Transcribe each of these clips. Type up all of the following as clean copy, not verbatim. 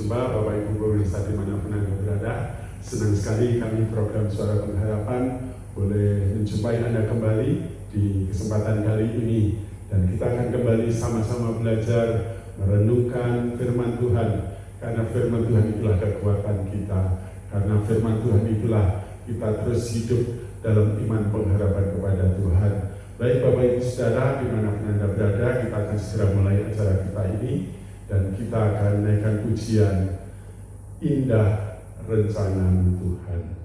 sembah Bapak Ibu pemirsa dimanapun Anda berada. Senang sekali kami program Suara Pengharapan boleh menjumpai Anda kembali di kesempatan kali ini. Dan kita akan kembali sama-sama belajar merenungkan firman Tuhan. Karena firman Tuhan itulah kekuatan kita. Karena firman Tuhan itulah kita terus hidup dalam iman pengharapan kepada Tuhan. Baik Bapak Ibu Saudara, dimanapun Anda berada, kita akan segera mulai acara kita ini. Dan kita akan naikkan pujian Indah Rencana Tuhan.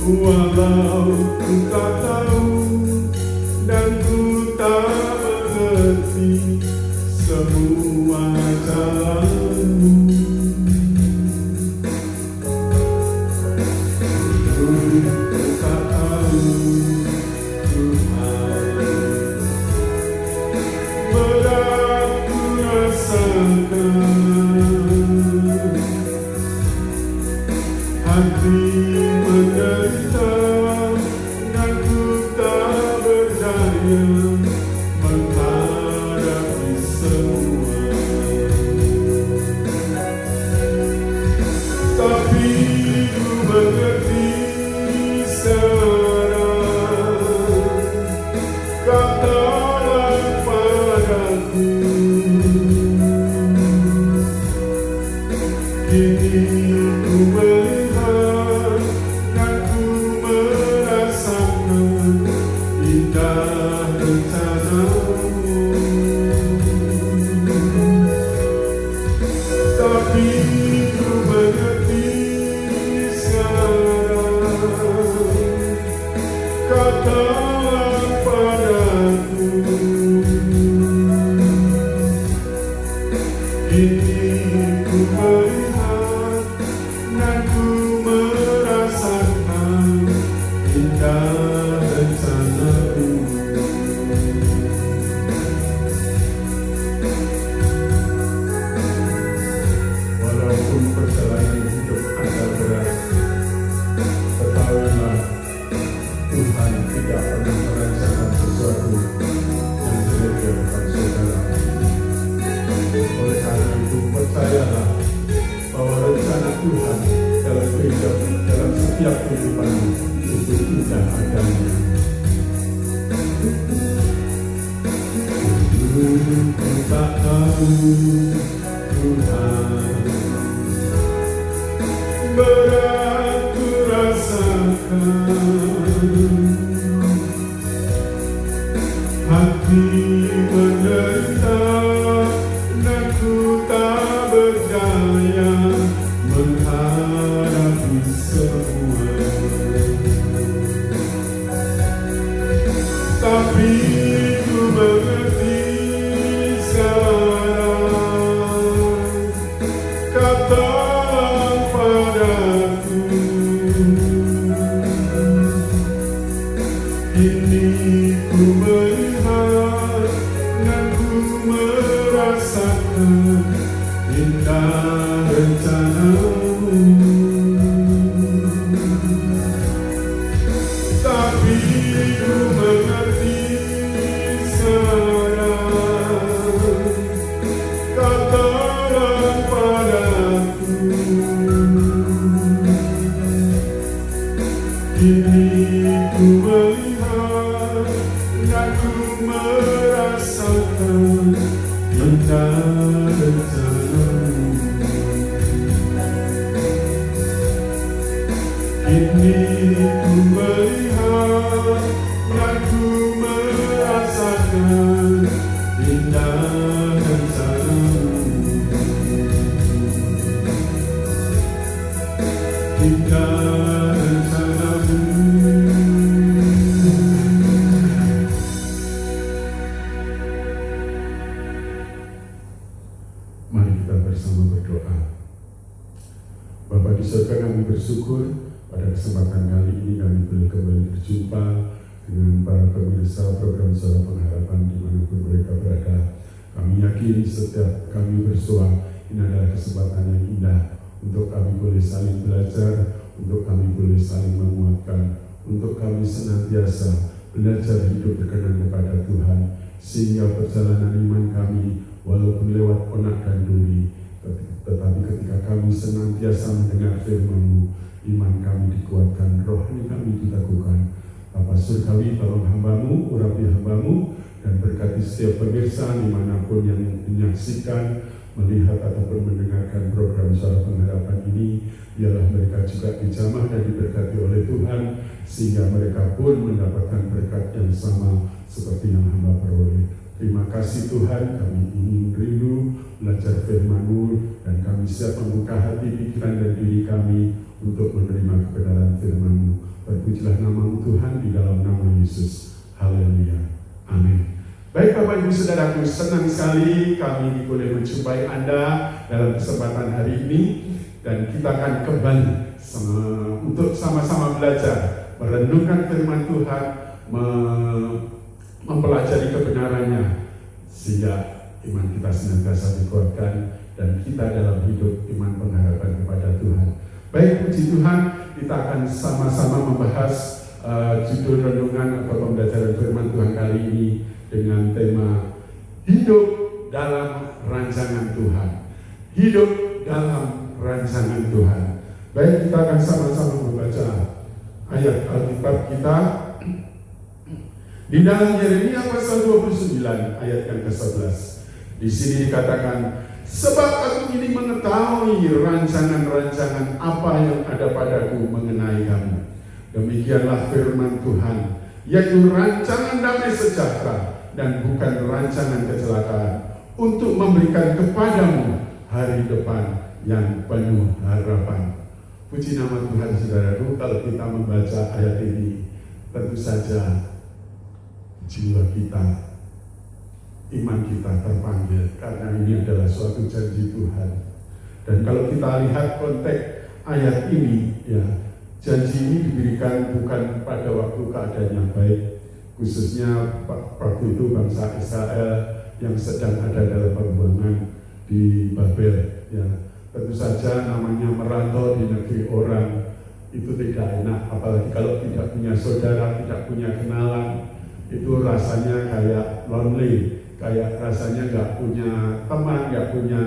Walau ku tak tahu dan ku tak mengerti semua jalanmu, ku tak tahu Tuhan, berat ku rasakan, hati menderita dan ku tak berdaya menghadapi semua. Tapi ku mengerti sekarang, katalah padaku, kini ku melihat dan ku merasakan indah rencana-Mu. Tapi ku mengerti sekarang, katalah padaku, kini ku melihat dan ku merasakan indah rencana-Mu. Walaupun perjalanan hidup Anda berat, ketahuilah Tuhan tidak pernah merancangkan sesuatu yang jelek di depan saudara. Oleh karena itu percayalah bahwa rencana Tuhan dalam setiap kehidupanmu itu indah adanya. Ku tak tahu Tuhan, berat ku rasakan, hati menderita dan ku tak berdaya menghadapi semua. Tapi ku mengerti sekarang, katalah padaku, kini ku melihat dan ku merasakan indah rencana-Mu. Tapi ku mengerti sekarang, katalah padaku, kini ku melihat dan ku merasakan indah rencana-Mu. Kini ku melihat dan ku merasakan indah rencana-Mu. Indah bersama berdoa. Bapa di surga, kami bersyukur pada kesempatan kali ini kami boleh kembali berjumpa dengan para pemirsa program Suara Pengharapan dimanapun mereka berada. Kami yakin setiap kami bersua ini adalah kesempatan yang indah untuk kami boleh saling belajar, untuk kami boleh saling menguatkan, untuk kami senantiasa belajar hidup berkenan kepada Tuhan, sehingga perjalanan iman kami walaupun lewat onak dan duri, tetapi ketika kami senantiasa mendengar firman-Mu, iman kami dikuatkan, rohani kami diteguhkan. Bapa surgawi, tolong hamba-Mu, urapi hamba-Mu, dan berkati setiap pemirsa dimanapun yang menyaksikan, melihat ataupun mendengarkan program Suara Pengharapan ini. Biarlah mereka juga dijamah dan diberkati oleh Tuhan, sehingga mereka pun mendapatkan berkat yang sama seperti yang hamba peroleh. Terima kasih Tuhan, kami ingin rindu belajar firman-Mu, dan kami siap membuka hati, pikiran, dan diri kami untuk menerima kebenaran firman-Mu. Terpujilah nama-Mu Tuhan, di dalam nama Yesus. Haleluya. Amin. Baik Bapak Ibu Saudaraku, senang sekali kami boleh menjumpai Anda dalam kesempatan hari ini, dan kita akan kembali untuk sama-sama belajar, merenungkan firman Tuhan, mempelajari kebenarannya, sehingga iman kita senantiasa dikuatkan dan kita dalam hidup iman pengharapan kepada Tuhan. Baik, puji Tuhan, kita akan sama-sama membahas judul renungan atau pembelajaran firman Tuhan kali ini dengan tema hidup dalam rancangan Tuhan. Hidup dalam rancangan Tuhan. Baik, kita akan sama-sama membaca ayat Alkitab kita di dalam Yeremia pasal 29 ayat yang ke-11. Di sini dikatakan, sebab aku ini mengetahui rancangan-rancangan apa yang ada padaku mengenai kamu. Demikianlah firman Tuhan, yaitu rancangan damai sejahtera dan bukan rancangan kecelakaan, untuk memberikan kepadamu hari depan yang penuh harapan. Puji nama Tuhan, saudaraku. Kalau kita membaca ayat ini, tentu saja jiwa kita, iman kita terpanggil, karena ini adalah suatu janji Tuhan. Dan kalau kita lihat konteks ayat ini, ya, janji ini diberikan bukan pada waktu keadaan yang baik, khususnya waktu itu bangsa Israel yang sedang ada dalam pembuangan di Babel. Ya, tentu saja namanya merantau di negeri orang itu tidak enak, apalagi kalau tidak punya saudara, tidak punya kenalan. Itu rasanya kayak lonely, kayak rasanya nggak punya teman, nggak punya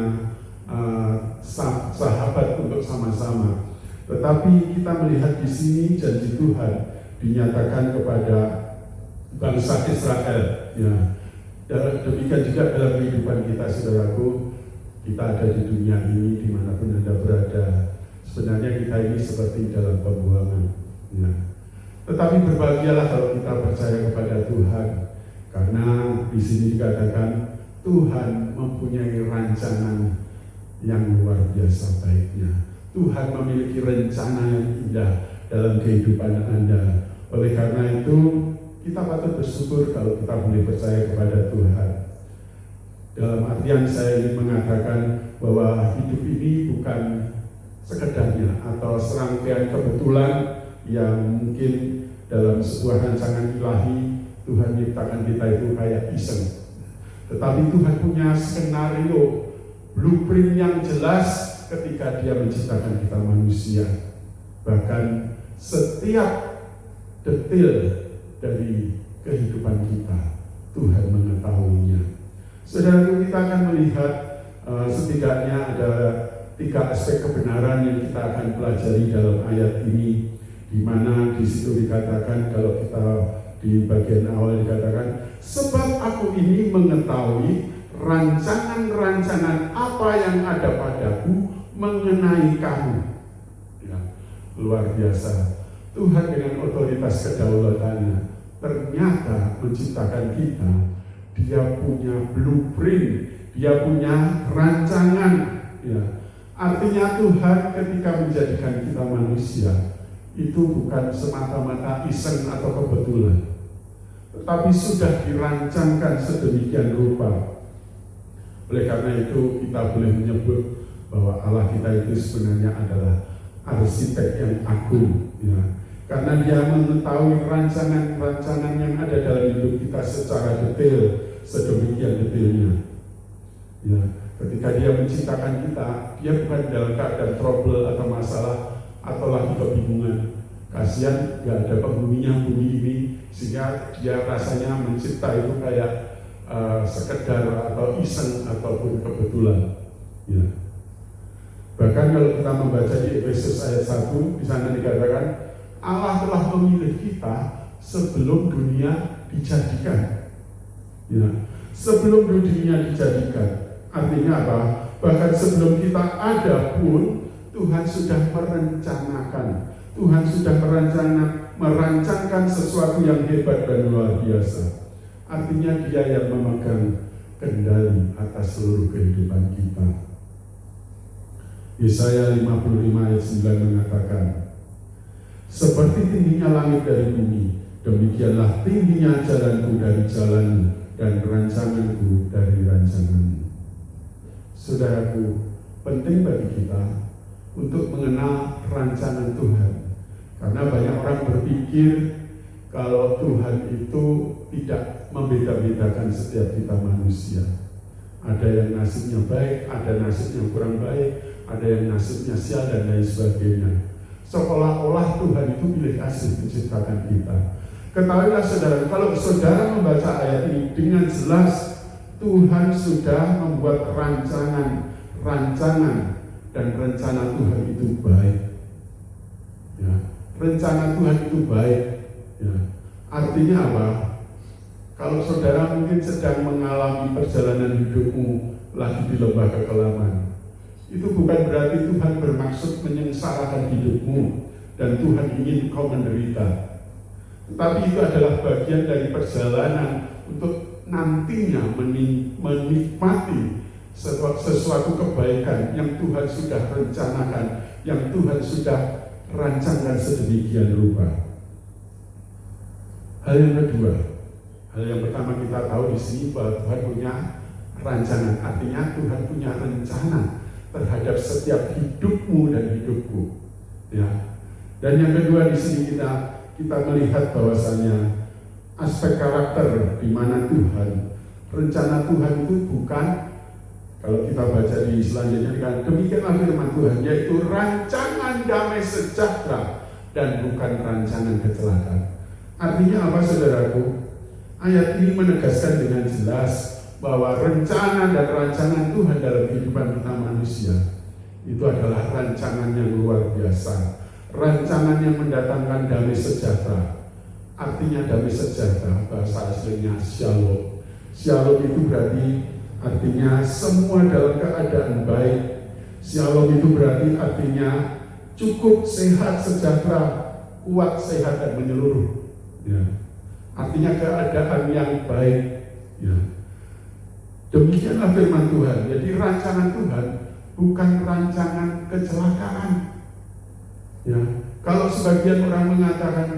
sahabat untuk sama-sama. Tetapi kita melihat di sini janji Tuhan dinyatakan kepada bangsa Israel. Ya, demikian juga dalam kehidupan kita, saudaraku. Kita ada di dunia ini, dimanapun Anda berada. Sebenarnya kita ini seperti dalam pembuangan. Ya. Tetapi berbahagialah kalau kita percaya kepada Tuhan, karena di sini dikatakan Tuhan mempunyai rancangan yang luar biasa baiknya. Tuhan memiliki rencana yang indah dalam kehidupan Anda. Oleh karena itu, kita patut bersyukur kalau kita boleh percaya kepada Tuhan. Dalam artian saya ingin mengatakan bahwa hidup ini bukan sekedarnya atau serangkaian kebetulan yang mungkin dalam sebuah rancangan ilahi Tuhan menciptakan kita itu kayak iseng. Tetapi Tuhan punya skenario, blueprint yang jelas ketika Dia menciptakan kita manusia. Bahkan setiap detail dari kehidupan kita Tuhan mengetahuinya. Saudara, kita akan melihat setidaknya ada 3 aspek kebenaran yang kita akan pelajari dalam ayat ini, di mana di situ dikatakan, kalau kita di bagian awal dikatakan, sebab aku ini mengetahui rancangan-rancangan apa yang ada padaku mengenai kamu. Ya, luar biasa. Tuhan dengan otoritas kedaulatannya ternyata menciptakan kita. Dia punya blueprint, Dia punya rancangan. Ya. Artinya Tuhan ketika menjadikan kita manusia itu bukan semata-mata iseng atau kebetulan, tetapi sudah dirancangkan sedemikian rupa. Oleh karena itu kita boleh menyebut bahwa Allah kita itu sebenarnya adalah arsitek yang agung, ya. Karena Dia mengetahui rancangan-rancangan yang ada dalam hidup kita secara detail, sedemikian detailnya. Ya, ketika Dia menciptakan kita, Dia bukan dalam keadaan trouble atau masalah atau lagi kebingungan. Kasihan gak ada penghuninya bumi ini, sehingga Dia rasanya mencipta itu kayak sekedar atau iseng ataupun kebetulan. Ya. Bahkan kalau kita membaca di Efesus ayat 1, di sana dikatakan Allah telah memilih kita sebelum dunia dijadikan. Ya. Sebelum dunia dijadikan, artinya apa? Bahkan sebelum kita ada pun Tuhan sudah merencanakan. Tuhan sudah merancangkan sesuatu yang hebat dan luar biasa. Artinya Dia yang memegang kendali atas seluruh kehidupan kita. Yesaya 55 ayat 9 mengatakan, seperti tingginya langit dari bumi, demikianlah tingginya jalanku dari jalanmu dan rancanganku dari rancanganmu. Saudaraku, penting bagi kita untuk mengenal rancangan Tuhan. Karena banyak orang berpikir kalau Tuhan itu tidak membeda-bedakan setiap kita manusia. Ada yang nasibnya baik, ada nasibnya kurang baik, ada yang nasibnya sial dan lain sebagainya. Seolah-olah Tuhan itu pilih kasih menciptakan kita. Ketahuilah saudara, kalau saudara membaca ayat ini dengan jelas, Tuhan sudah membuat rancangan dan rencana Tuhan itu baik. Ya, rencana Tuhan itu baik. Ya. Artinya apa? Kalau saudara mungkin sedang mengalami perjalanan hidupmu lagi di lembah kekelaman, itu bukan berarti Tuhan bermaksud menyengsarakan hidupmu dan Tuhan ingin kau menderita. Tetapi itu adalah bagian dari perjalanan untuk nantinya menikmati sesuatu kebaikan yang Tuhan sudah rencanakan, yang Tuhan sudah rancangkan sedemikian rupa. Hal yang kedua, hal yang pertama kita tahu di sini bahwa Tuhan punya rancangan, artinya Tuhan punya rencana terhadap setiap hidupmu dan hidupku. Ya. Dan yang kedua di sini kita melihat bahwasanya aspek karakter di mana Tuhan, rencana Tuhan itu bukan, kalau kita baca di selanjutnya kan demikianlah firman Tuhan, yaitu rancangan damai sejahtera dan bukan rancangan kecelakaan. Artinya apa saudaraku? Ayat ini menegaskan dengan jelas bahwa rencana dan rancangan Tuhan dalam kehidupan kita manusia itu adalah rancangan yang luar biasa, rancangan yang mendatangkan damai sejahtera. Artinya damai sejahtera, bahasa aslinya shalom. Shalom itu berarti artinya semua dalam keadaan baik. Shalom itu berarti artinya cukup, sehat, sejahtera, kuat, sehat dan menyeluruh. Ya. Artinya keadaan yang baik. Ya. Demikianlah firman Tuhan. Jadi rancangan Tuhan bukan rancangan kecelakaan. Ya. Kalau sebagian orang mengatakan,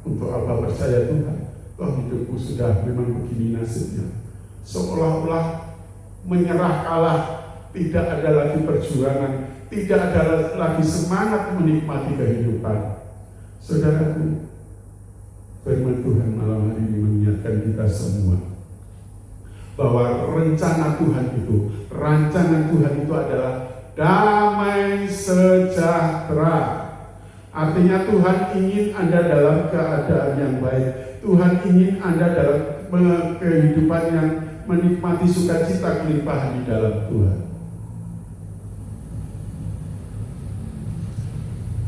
untuk apa percaya Tuhan? Toh hidupku sudah memang begini nasibnya. Seolah-olah menyerah kalah, tidak ada lagi perjuangan, tidak ada lagi semangat menikmati kehidupan. Saudaraku, firman Tuhan malam hari ini mengingatkan kita semua bahwa rencana Tuhan itu, rancangan Tuhan itu adalah damai sejahtera. Artinya Tuhan ingin Anda dalam keadaan yang baik. Tuhan ingin Anda dalam kehidupan yang menikmati sukacita kelimpahan di dalam Tuhan.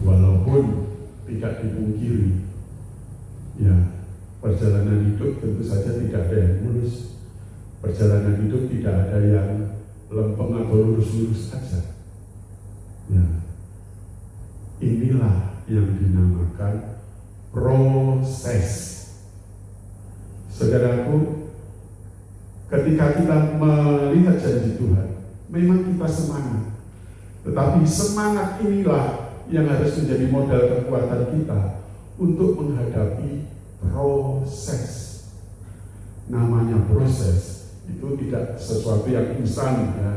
Walaupun tidak dipungkiri, ya, perjalanan hidup tentu saja tidak ada yang mulus. Perjalanan hidup tidak ada yang lempeng atau lurus-lurus saja. Ya. Inilah yang dinamakan proses. Saudaraku, ketika kita melihat janji Tuhan, memang kita semangat. Tetapi semangat inilah yang harus menjadi modal kekuatan kita untuk menghadapi proses. Namanya proses, Itu tidak sesuatu yang instan ya,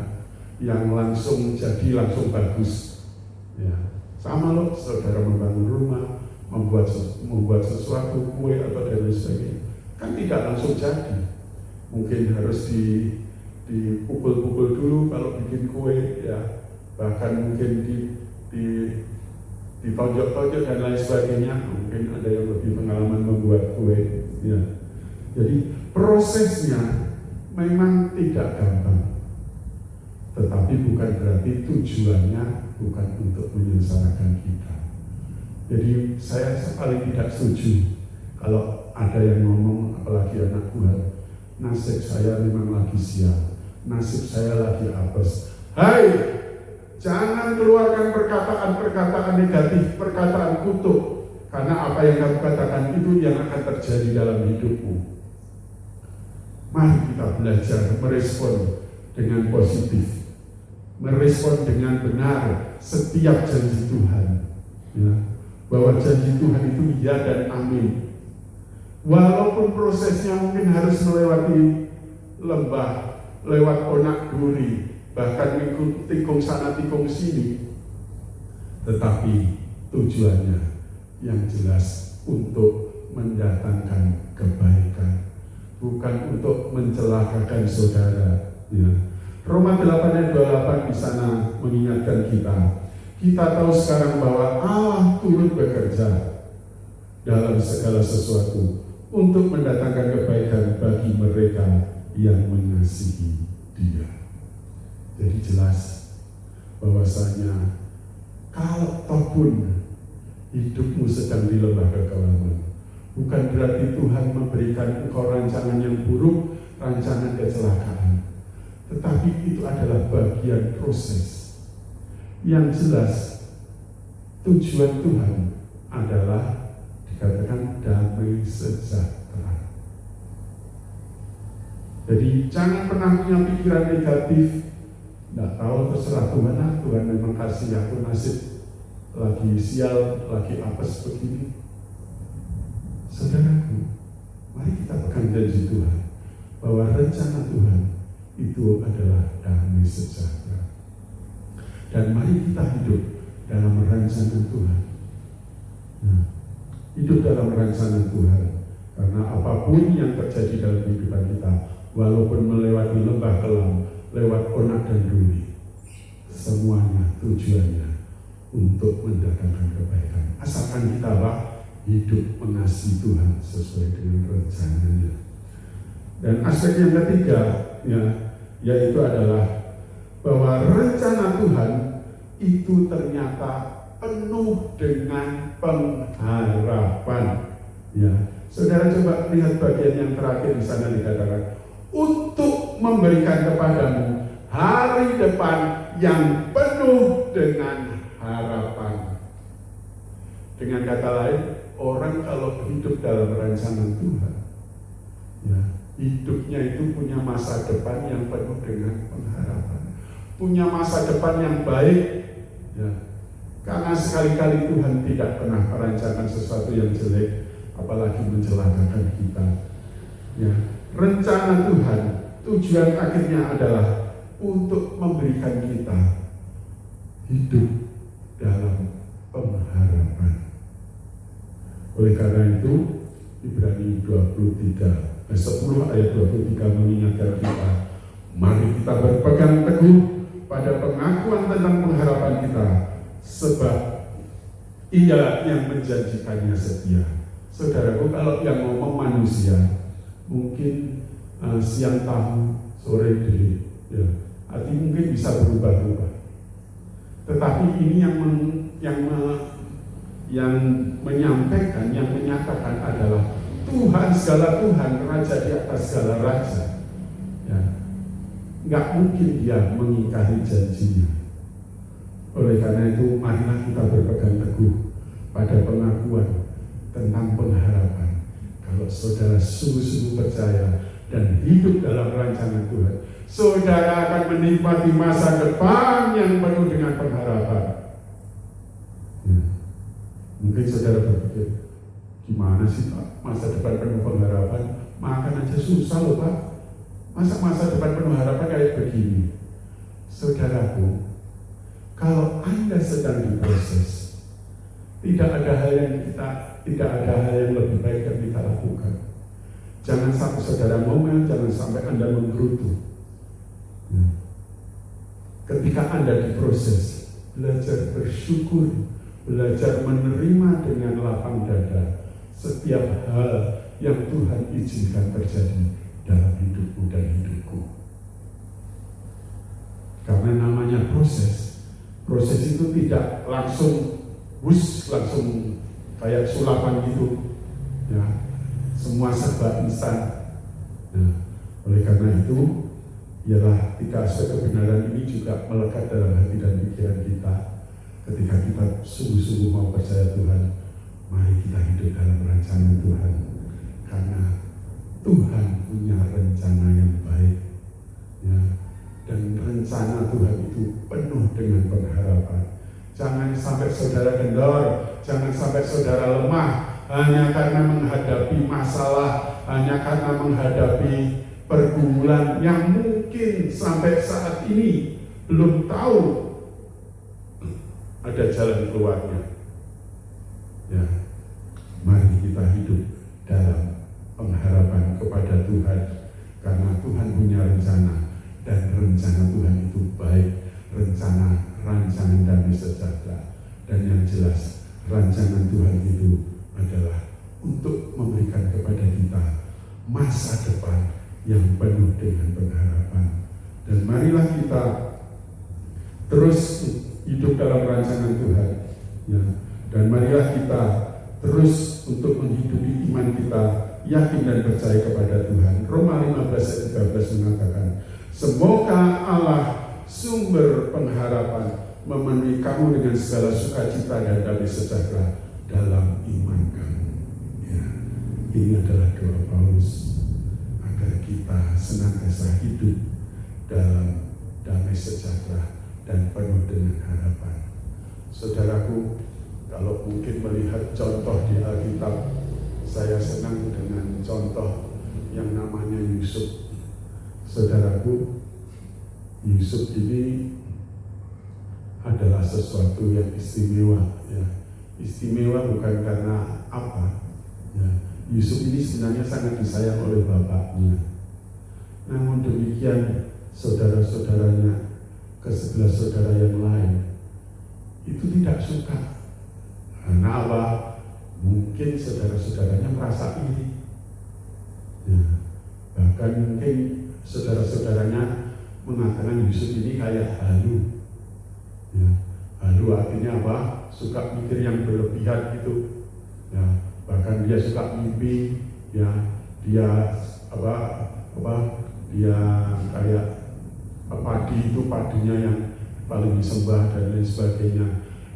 yang langsung jadi langsung bagus. Ya, sama loh saudara membangun rumah, membuat sesuatu kue atau dan lain sebagainya, kan tidak langsung jadi. Mungkin harus dipukul-pukul dulu kalau bikin kue ya, bahkan mungkin ditonjok-tonjok dan lain sebagainya. Mungkin ada yang lebih pengalaman membuat kue ya. Jadi prosesnya memang tidak gampang, tetapi bukan berarti tujuannya bukan untuk menyengsarakan kita. Jadi saya paling tidak setuju kalau ada yang ngomong, apalagi anak Tuhan, nasib saya memang lagi sial, nasib saya lagi apes. Hai, jangan keluarkan perkataan-perkataan negatif, perkataan kutuk, karena apa yang kamu katakan itu yang akan terjadi dalam hidupmu. Mari kita belajar merespon dengan positif, merespon dengan benar setiap janji Tuhan ya, bahwa janji Tuhan itu ya dan amin. Walaupun prosesnya mungkin harus melewati lembah, lewat onak duri, bahkan tikung sana tikung sini, tetapi tujuannya yang jelas untuk mendatangkan kebaikan, bukan untuk mencelakakan saudara ya. Roma 8 ayat 28 di sana mengingatkan kita tahu sekarang bahwa Allah turut bekerja dalam segala sesuatu untuk mendatangkan kebaikan bagi mereka yang mengasihi Dia. Jadi jelas bahwasanya kalau ataupun hidupmu sedang di lembah kekelaman, bukan berarti Tuhan memberikan engkau rancangan yang buruk, rancangan kecelakaan, tetapi itu adalah bagian proses. Yang jelas tujuan Tuhan adalah dikatakan damai sejahtera. Jadi jangan pernah punya pikiran negatif. Nggak tahu, terserah Tuhan lah, Tuhan memang kasih aku nasib lagi sial, lagi apes begini. Saudaraku, mari kita pegang janji Tuhan bahwa rencana Tuhan itu adalah damai sejahtera. Dan mari kita hidup dalam rancangan Tuhan. Nah, hidup dalam rancangan Tuhan, karena apapun yang terjadi dalam kehidupan kita, walaupun melewati lembah kelam, lewat onak dan duri, semuanya tujuannya untuk mendatangkan kebaikan. Asalkan kita hidup mengasihi Tuhan sesuai dengan rencananya. Dan aspek yang ketiga ya, yaitu adalah bahwa rencana Tuhan itu ternyata penuh dengan pengharapan. Ya, saudara coba lihat bagian yang terakhir di sana dikatakan, untuk memberikan kepadamu hari depan yang penuh dengan harapan. Dengan kata lain, orang kalau hidup dalam rancangan Tuhan, ya, hidupnya itu punya masa depan yang penuh dengan pengharapan, punya masa depan yang baik, ya. Karena sekali-kali Tuhan tidak pernah merancangkan sesuatu yang jelek, apalagi mencelakakan kita. Ya, rencana Tuhan, tujuan akhirnya adalah untuk memberikan kita hidup dalam pengharapan. Oleh karena itu, Ibrani 10 ayat 23 mengingatkan kita, mari kita berpegang teguh pada pengakuan tentang pengharapan kita, sebab Ia yang menjanjikannya setia. Saudaraku, kalau yang ngomong manusia, mungkin siang tahu, sore diri, ya, arti mungkin bisa berubah-ubah. Tetapi ini yang menyampaikan, yang menyatakan adalah Tuhan segala Tuhan, Raja di atas segala Raja. Ya, nggak mungkin Dia mengingkari janjinya. Oleh karena itu, marilah kita berpegang teguh pada pengakuan tentang pengharapan. Kalau saudara sungguh-sungguh percaya dan hidup dalam rancangan Tuhan, saudara akan menikmati masa depan yang penuh dengan pengharapan. Mungkin saudara berpikir, gimana sih Pak, masa depan penuh pengharapan? Makan aja susah loh Pak. Masa depan penuh harapan kayak begini. Saudaraku, kalau Anda sedang diproses, tidak ada hal yang lebih baik yang kita lakukan. Jangan sampai saudara ngomel, jangan sampai Anda menggerutu. Ketika Anda diproses, belajar bersyukur, belajar menerima dengan lapang dada setiap hal yang Tuhan izinkan terjadi dalam hidupmu dan hidupku. Karena namanya proses itu tidak langsung kayak sulapan gitu, ya, semua serba instan. Nah, oleh karena itu, ialah 3 aspek kebenaran ini juga melekat dalam hati dan pikiran kita. Ketika kita sungguh-sungguh mau percaya Tuhan, mari kita hidup dalam rancangan Tuhan. Karena Tuhan punya rencana yang baik, ya. Dan rencana Tuhan itu penuh dengan pengharapan. Jangan sampai saudara kendor, jangan sampai saudara lemah hanya karena menghadapi masalah, hanya karena menghadapi pergumulan yang mungkin sampai saat ini belum tahu ada jalan keluarnya. Ya, mari kita hidup dalam pengharapan kepada Tuhan, karena Tuhan punya rencana, dan rencana Tuhan itu baik, rancangan damai sejahtera. Dan yang jelas, rancangan Tuhan itu adalah untuk memberikan kepada kita masa depan yang penuh dengan pengharapan. Dan marilah kita terus hidup dalam rancangan Tuhan, ya. Dan marilah kita terus untuk menghidupi iman kita, yakin dan percaya kepada Tuhan. Roma 15 ayat 13 mengatakan, semoga Allah sumber pengharapan memenuhi kamu dengan segala sukacita dan damai sejahtera dalam iman kamu. Ya, ini adalah doa Paulus agar kita senantiasa hidup dalam damai sejahtera dan penuh dengan harapan. Saudaraku, kalau mungkin melihat contoh di Alkitab, saya senang dengan contoh yang namanya Yusuf. Saudaraku, Yusuf ini adalah sesuatu yang istimewa, ya. Istimewa bukan karena apa, ya. Yusuf ini sebenarnya sangat disayang oleh bapaknya. Namun demikian, saudara-saudaranya, ke-11 saudara yang lain itu tidak suka. Karena apa? Mungkin saudara-saudaranya merasa iri, ya. Bahkan mungkin saudara-saudaranya mengatakan Yusuf ini kayak halu, ya. Halu artinya apa? Suka mikir yang berlebihan gitu, ya. Bahkan dia suka mimpi, ya. Dia dia kayak padi itu padinya yang paling disembah dan lain sebagainya.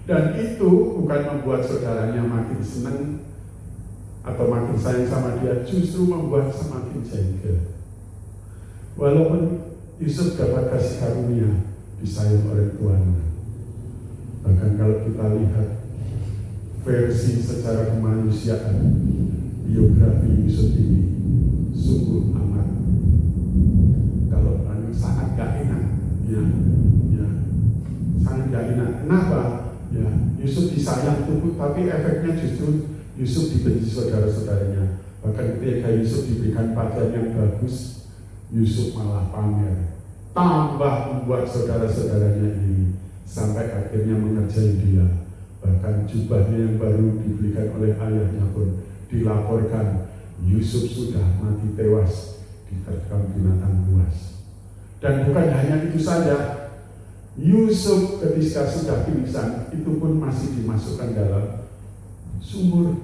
Dan itu bukan membuat saudaranya makin senang atau makin sayang sama dia, justru membuat semakin jengkel. Walaupun Yusuf dapat kasih karunia, disayang oleh tuannya. Bahkan kalau kita lihat versi secara kemanusiaan biografi Yusuf ini, sungguh amat kalau sangat gak enak, ya, sangat gak enak. Kenapa? Ya, Yusuf disayang tubuh, tapi efeknya justru Yusuf dibenci saudara-saudaranya. Bahkan ketika Yusuf diberikan pakaian yang bagus, Yusuf malah pamer, tambah membuat saudara-saudaranya ini, sampai akhirnya mengerjai dia. Bahkan jubahnya yang baru diberikan oleh ayahnya pun dilaporkan Yusuf sudah mati tewas diterkam binatang buas. Dan bukan hanya itu saja, Yusuf ketika sudah pingsan itu pun masih dimasukkan dalam sumur.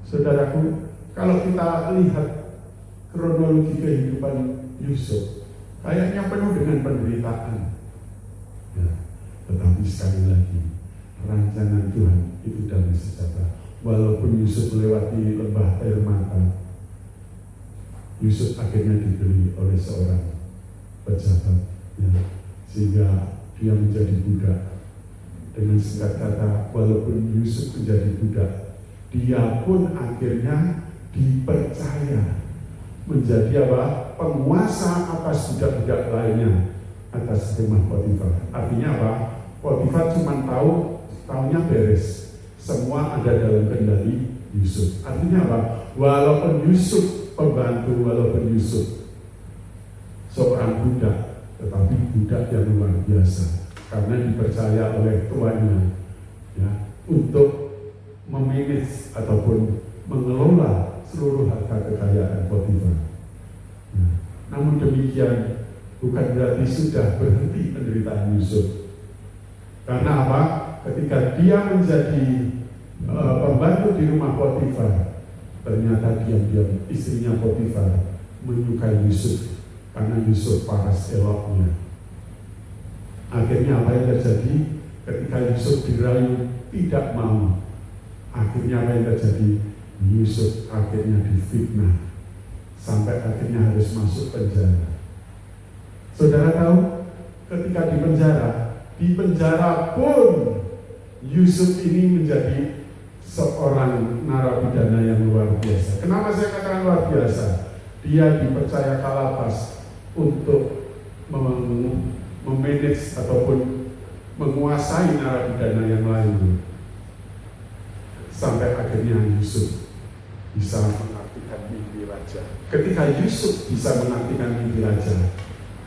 Saudaraku, kalau kita lihat kronologi kehidupan Yusuf, kayaknya penuh dengan penderitaan, ya. Tetapi sekali lagi, rancangan Tuhan itu damai sejahtera. Walaupun Yusuf melewati lembah air mata, Yusuf akhirnya dibeli oleh seorang pejabat, ya, sehingga dia menjadi budak. Dengan singkat kata, walaupun Yusuf menjadi budak, dia pun akhirnya dipercaya menjadi apa? Penguasa atas budak-budak lainnya, atas rumah Potifar. Artinya apa? Potifar cuma taunya beres, semua ada dalam kendali Yusuf. Artinya apa? Walaupun Yusuf pembantu, walaupun Yusuf seorang budak, tetapi budak yang luar biasa, karena dipercaya oleh tuannya ya, untuk memanage ataupun mengelola seluruh harta kekayaan Potifar. Nah, namun demikian bukan berarti sudah berhenti penderitaan Yusuf. Karena apa? Ketika dia menjadi pembantu di rumah Potifar, ternyata diam-diam istrinya Potifar menyukai Yusuf karena Yusuf paras eloknya. Akhirnya apa yang terjadi? Ketika Yusuf dirayu tidak mau, akhirnya apa yang terjadi? Yusuf akhirnya difitnah sampai akhirnya harus masuk penjara. Saudara tahu, ketika di penjara pun Yusuf ini menjadi seorang narapidana yang luar biasa. Kenapa saya katakan luar biasa? Dia dipercaya kalapas untuk memanage ataupun menguasai narapidana yang lain, sampai akhirnya Yusuf bisa mengartikan mimpi raja. Ketika Yusuf bisa mengartikan mimpi raja,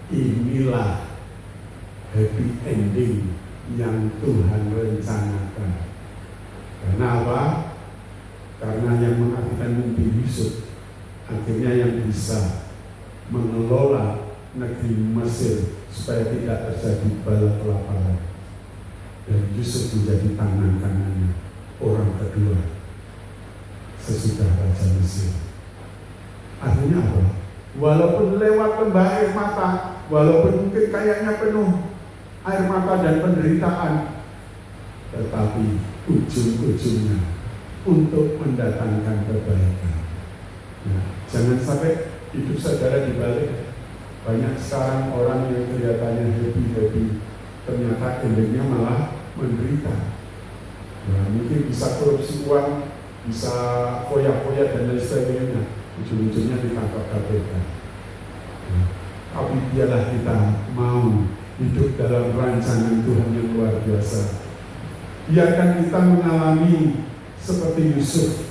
inilah happy ending yang Tuhan rencanakan. Karena apa? Karena yang mengartikan mimpi Yusuf akhirnya yang bisa mengelola negeri Mesir supaya tidak terjadi bala kelaparan. Dan Yusuf menjadi tangan kanannya orang kedua sesudah Raja Mesir. Artinya apa? Walaupun lewat lembah air mata, walaupun mungkin kayaknya penuh air mata dan penderitaan, tetapi ujung-ujungnya untuk mendatangkan kebaikan. Nah, jangan sampai hidup saudara dibalik. Banyak sekarang orang yang kelihatannya happy, ternyata endingnya malah menderita. Nah, mungkin bisa korupsi uang, bisa foya-foya dan lain sebagainya, ujung-ujungnya ditangkap KPK. Nah, tapi biarlah kita mau hidup dalam rancangan Tuhan yang luar biasa. Biarkan kita mengalami seperti Yusuf,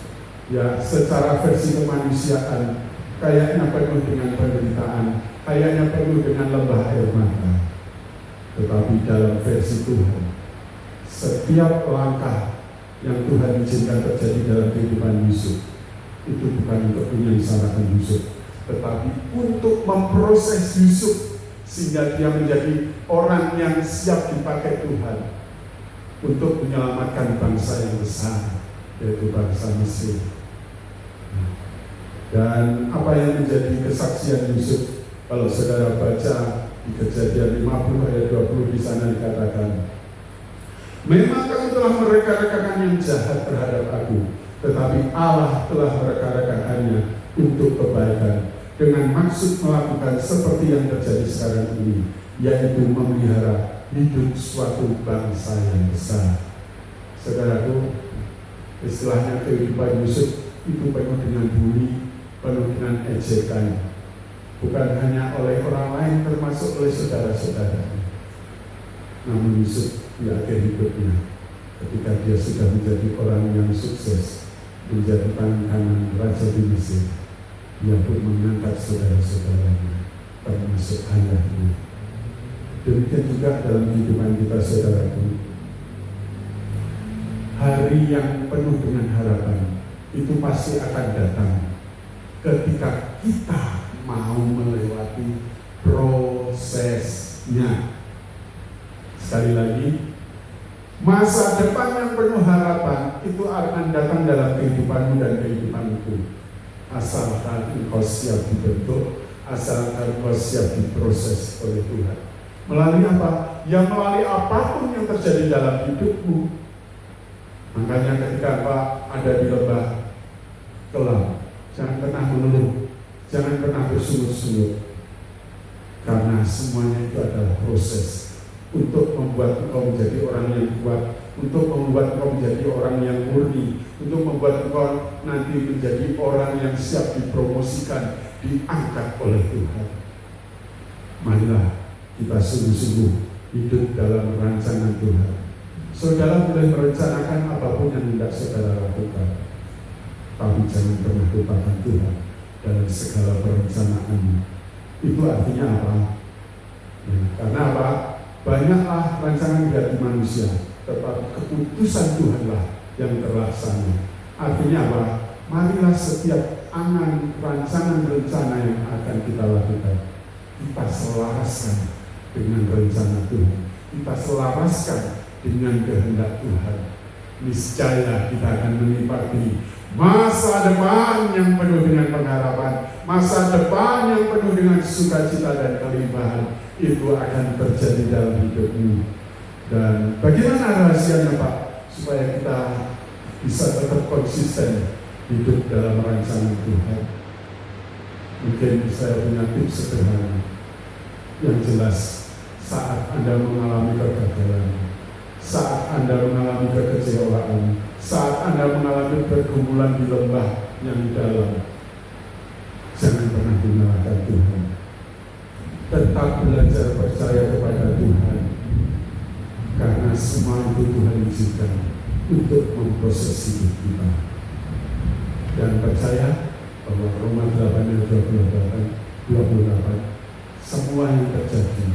ya, secara versi kemanusiaan, kayaknya penuh dengan penderitaan, kayaknya penuh dengan lembah air mata. Tetapi dalam versi Tuhan, setiap langkah yang Tuhan izinkan terjadi dalam kehidupan Yusuf, itu bukan untuk menyengsarakan Yusuf, tetapi untuk memproses Yusuf sehingga dia menjadi orang yang siap dipakai Tuhan untuk menyelamatkan bangsa yang besar, yaitu bangsa Mesir. Dan apa yang menjadi kesaksian Yusuf? Kalau saudara baca di Kejadian 50 ayat 20, di sana dikatakan, memang kamu telah mereka-rekakan yang jahat terhadap aku, tetapi Allah telah mereka-rekakannya untuk kebaikan, dengan maksud melakukan seperti yang terjadi sekarang ini, yaitu memelihara hidup suatu bangsa yang besar. Saudaraku, istilahnya kehidupan Yusuf itu penuh dengan bully, penuh dengan ejekan, bukan hanya oleh orang lain, termasuk oleh saudara-saudaranya. Namun Yusuf di akhir hidupnya, ketika dia sudah menjadi orang yang sukses, menjadi tangan kanan Raja di Mesir, dia pun mengangkat saudara-saudaranya, termasuk ayahnya. Demikian juga dalam kehidupan kita, saudaraku. Hari yang penuh dengan harapan itu pasti akan datang ketika kita mau melewati prosesnya. Sekali lagi, masa depan yang penuh harapan itu akan datang dalam kehidupanmu dan kehidupanku, asalkan engkau siap dibentuk, asalkan engkau siap diproses oleh Tuhan. Melalui apa? Ya melalui apapun yang terjadi dalam hidupmu. Makanya ketika apa ada di lembah kelam, jangan pernah mengeluh, jangan pernah bersungut-sungut, karena semuanya itu adalah proses untuk membuat engkau menjadi orang yang kuat, untuk membuat engkau menjadi orang yang murni, untuk membuat engkau nanti menjadi orang yang siap dipromosikan, diangkat oleh Tuhan. Marilah kita sungguh-sungguh hidup dalam rancangan Tuhan. Saudara boleh merencanakan apapun yang hendak saudara lakukan, tapi jangan pernah lupakan Tuhan dalam segala perencanaan. Itu artinya apa? Ya, karena apa? Banyaklah rancangan dari manusia, tetapi keputusan Tuhanlah yang terlaksana. Artinya apa? Marilah setiap angan, rancangan, rencana yang akan kita lakukan, kita selaraskan dengan rencana Tuhan. Kita selaraskan dengan kehendak Tuhan. Niscaya kita akan menikmati masa depan yang penuh dengan pengharapan, masa depan yang penuh dengan sukacita dan kelimpahan. Itu akan terjadi dalam hidupmu. Dan bagaimana rahasianya, Pak, supaya kita bisa tetap konsisten hidup dalam rancangan Tuhan? Mungkin saya punya tips sederhana. Yang jelas, saat Anda mengalami kegagalan, saat Anda mengalami kekecewaan, saat Anda mengalami pergumulan di lembah yang dalam, jangan pernah menyalahkan Tuhan. Tetap belajar percaya kepada Tuhan, karena semua itu Tuhan izinkan untuk memproses hidup kita. Dan percaya bahwa Roma 8 ayat 28, semua yang terjadi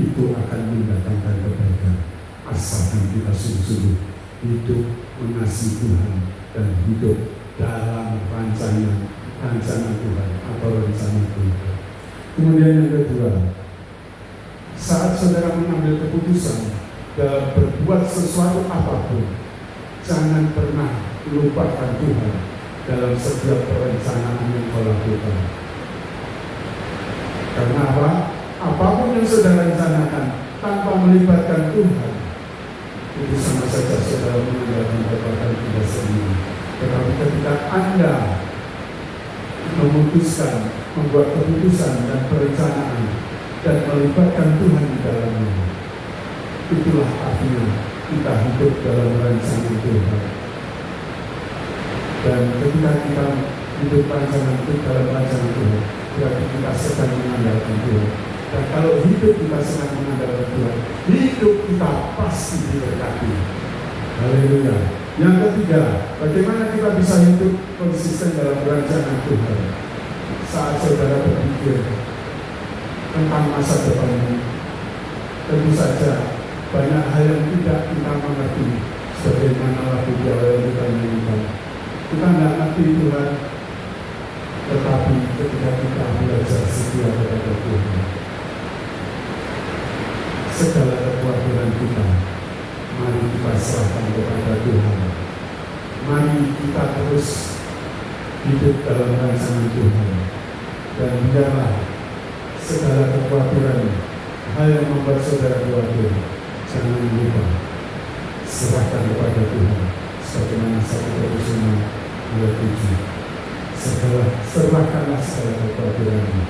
itu akan mendatangkan kebaikan, asalkan kita sungguh-sungguh hidup mengasihi Tuhan dan hidup dalam rancangan Tuhan atau rencana Tuhan. Kemudian yang kedua, saat saudara mengambil keputusan dalam berbuat sesuatu apapun, jangan pernah lupakan Tuhan dalam setiap perencanaan yang kau lakukan. Karena apa? Apapun yang saudara rencanakan tanpa melibatkan Tuhan, itu sama saja saudara mengandalkan kekuatan kita sendiri. Tetapi ketika Anda memutuskan, membuat keputusan dan perencanaan dan melibatkan Tuhan di dalamnya, itulah artinya kita hidup dalam rancangan Tuhan. Dan ketika kita hidup dalam rancangan Tuhan, berarti kita sedang mengandalkan Tuhan. Dan kalau hidup kita sedang mengandalkan Tuhan, hidup kita pasti diberkati. Haleluya. Yang ketiga, bagaimana kita bisa hidup konsisten dalam rancangan Tuhan? Saat saudara berpikir tentang masa depanmu, tentu saja banyak hal yang tidak kita mengerti, sebagaimana lagu di awal yang kita nyanyikan. Kita tidak mengerti Tuhan, tetapi ketika kita belajar setia kepada Tuhan, segala kekhawatiran kita, mari kita serahkan kepada Tuhan. Mari kita terus hidup dalam rancangan Tuhan. Dan biarlah segala kekhawatiran, hal yang membuat saudara khawatir, jangan lupa serahkan kepada Tuhan. Sebagaimana 1 Petrus 5 ayat 7. Serahkanlah segala kekhawatiranmu.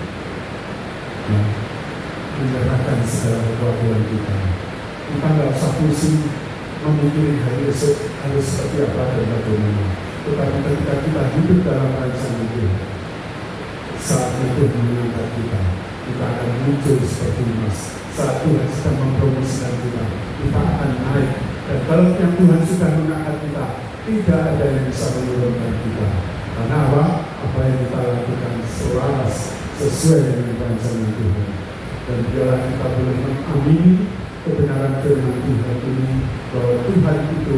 Menyerahkan segala kekhawatiran kita. Kita tidak usah pusing memikirkan hari esok harus seperti apa dan bagaimana. Tetapi ketika kita hidup dalam rancangan Tuhan, saat itu mengangkat kita akan muncul seperti emas. Saat Tuhan sedang mempromosikan kita akan naik. Dan kalau yang Tuhan sudah mengangkat kita, tidak ada yang bisa menurunkan kita. Karena apa? Apa yang kita lakukan selaras sesuai dengan rancangan Tuhan. Dan biarlah kita boleh mengamini kebenaran firman Tuhan ini, bahwa Tuhan itu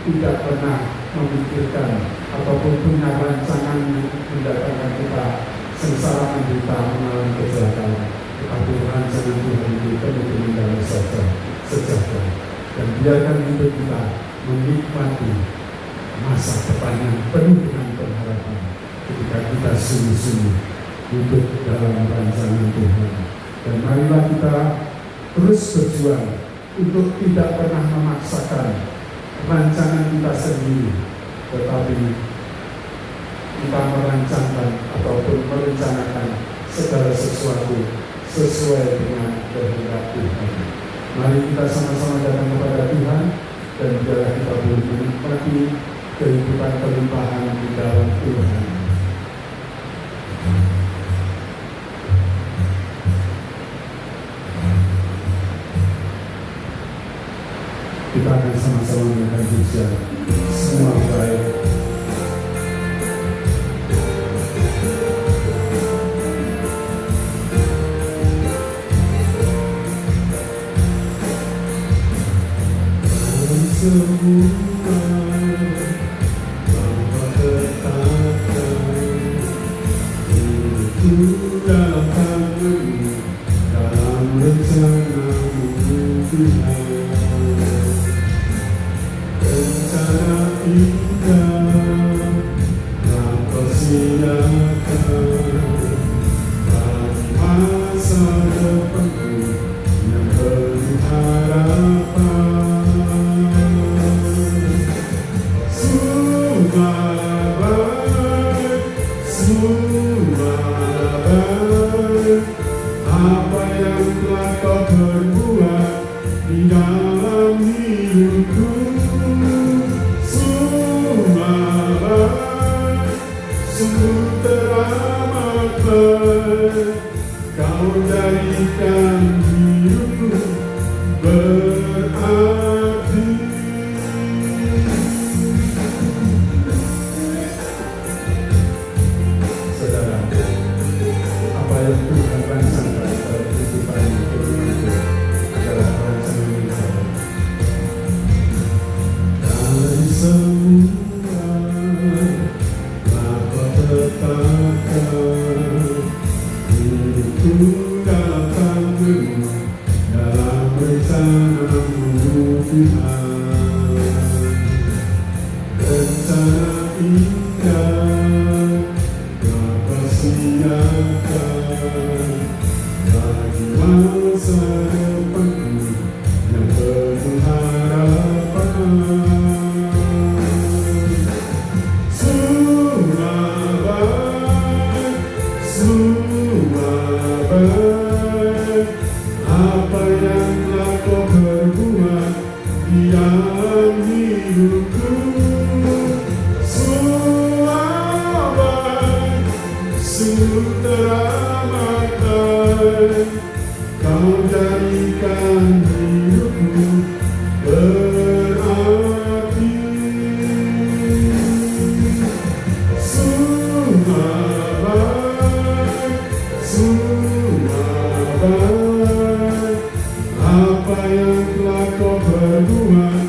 tidak pernah memikirkan ataupun punya rancangan yang mendatangkan kita sengsara, menderita, mengalami kecelakaan. Tetapi rancangan Tuhan itu penuh dengan damai sejahtera. Dan biarkan hidup kita menikmati masa depan yang penuh dengan pengharapan ketika kita sungguh-sungguh hidup dalam rancangan Tuhan. Dan marilah kita terus berjuang untuk tidak pernah memaksakan rancangan kita sendiri, tetapi kita merancangkan ataupun merencanakan segala sesuatu sesuai dengan kehendak Tuhan. Mari kita sama-sama datang kepada Tuhan dan biarlah kita boleh menikmati kehidupan kelimpahan di dalam Tuhan. Kita akan sama-sama menaikkan pujian semua baik. Semua Bapa tetapkan itu dalam tangan-Mu, dalam rencana-Mu Tuhan. Rencana indah yang Kau siapkan bagi masa depanku yang penuh harapan. Apa yang telah Kau perbuat di dalam hidupku, sungguh teramat baik. Kau jadikan hidupku berarti. Saudara, apa yang Tuhan rancangkan dalam kehidupan itu adalah rancangan yang baik. Dari semua Bapa tetapkan itu dalam tangan-Mu, dalam rencana-Mu Tuhan. Rencana indah Bapa siapkan bagi masa depanku yang penuh harapan. Apa yang telah Kau perbuat di dalam hidupku, sungguh teramat baik. Kau jadikan hidupku berarti. Apa yang telah Kau perbuat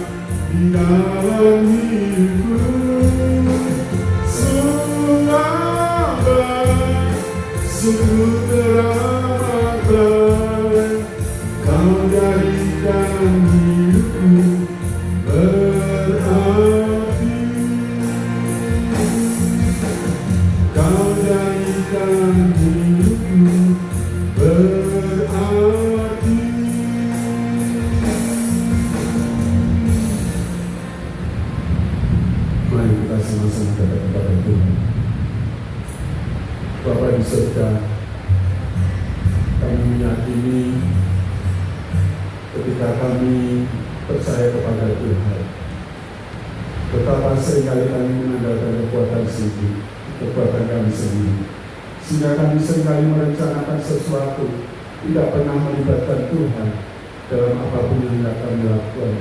di dalam hidupku, sungguh teramat baik. Kau jadikan hidupku berarti. Kau jadikan hidupku berarti. Mari kita sama-sama datang kepada Tuhan. Bapa di surga, kami meyakini ketika kami percaya kepada Tuhan, betapa seringkali kami mengandalkan kekuatan sendiri, kekuatan kami sendiri, sehingga kami seringkali merencanakan sesuatu, tidak pernah melibatkan Tuhan dalam apapun yang hendak kami lakukan.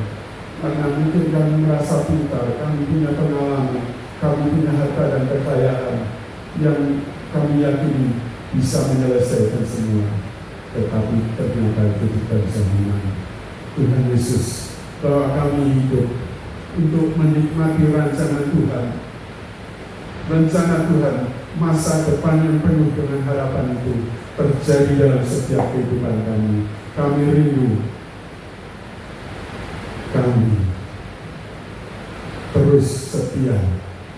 Karena mungkin kami merasa pintar, kami punya pengalaman, kami punya harta dan kekayaan yang kami yakini bisa menyelesaikan semua, tetapi ternyata itu tidak bisa menang. Tuhan Yesus, bahwa kami hidup untuk menikmati rancangan Tuhan. Rencana Tuhan, masa depan yang penuh dengan harapan itu terjadi dalam setiap kehidupan kami. Kami rindu, kami terus setia,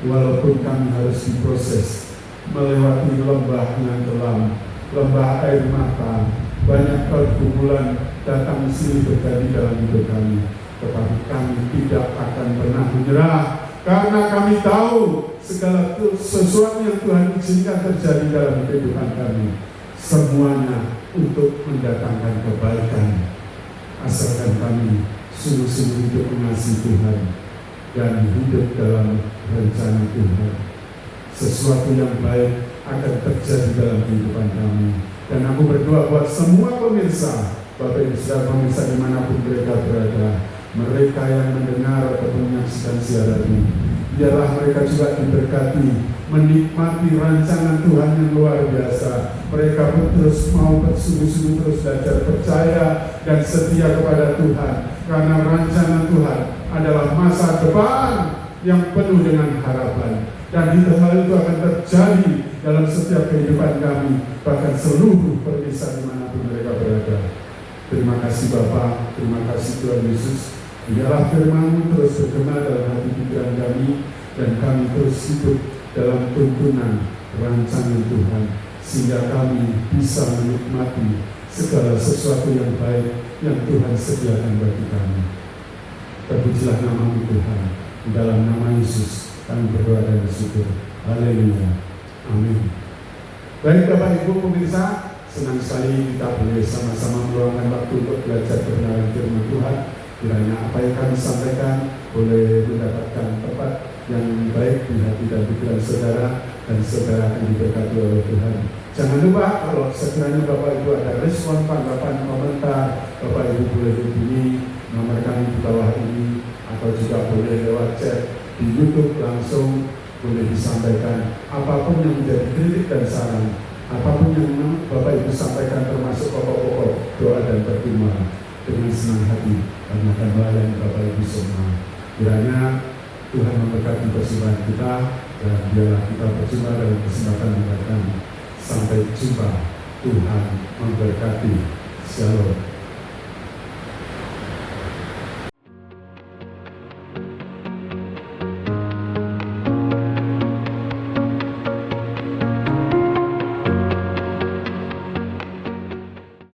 walaupun kami harus diproses, melewati lembah yang kelam, lembah air mata, banyak pergumulan datang silih berganti dalam hidup kami, tetapi kami tidak akan pernah menyerah, karena kami tahu segala sesuatu yang Tuhan izinkan terjadi dalam kehidupan kami, semuanya untuk mendatangkan kebaikan, asalkan kami sungguh-sungguh hidup mengasihi Tuhan dan hidup dalam rencana Tuhan. Sesuatu yang baik akan terjadi dalam kehidupan kami. Dan aku berdoa buat semua pemirsa, Bapak Ibu Saudara pemirsa dimanapun mereka berada, mereka yang mendengar atau menyaksikan siaran ini, biarlah mereka juga diberkati, menikmati rancangan Tuhan yang luar biasa. Mereka pun terus mau bersungguh-sungguh terus belajar percaya dan setia kepada Tuhan, karena rancangan Tuhan adalah masa depan yang penuh dengan harapan. Dan hal itu akan terjadi dalam setiap kehidupan kami, bahkan seluruh pemirsa dimanapun mereka berada. Terima kasih Bapa, terima kasih Tuhan Yesus. Biarlah firman-Mu terus bergema dalam hati pikiran kami, dan kami terus hidup dalam tuntunan rancangan Tuhan, sehingga kami bisa menikmati segala sesuatu yang baik yang Tuhan sediakan bagi kami. Terpujilah nama-Mu Tuhan. Di dalam nama Yesus kami berdoa dan bersyukur. Haleluya. Amin. Baik Bapak Ibu pemirsa, senang sekali kita boleh sama-sama meluangkan waktu untuk belajar kebenaran firman Tuhan. Kiranya apa yang kami sampaikan boleh mendapatkan tempat yang baik di hati dan pikiran saudara, dan saudara akan diberkati oleh Tuhan. Jangan lupa kalau sekiranya Bapak Ibu ada respon, tanggapan, komentar, Bapak Ibu boleh hubungi nomor kami di bawah ini, atau juga boleh lewat chat di YouTube langsung boleh disampaikan apapun yang menjadi kritik dan saran, apapun yang Bapak Ibu sampaikan, termasuk pokok-pokok doa dan pertimbangan. Dengan senang hati kami akan melayani Bapak Ibu semua. Kiranya Tuhan memberkati persembahan kita, dan biarlah kita berjumpa dalam kesempatan mendatang. Sampai jumpa. Tuhan memberkati. Shalom.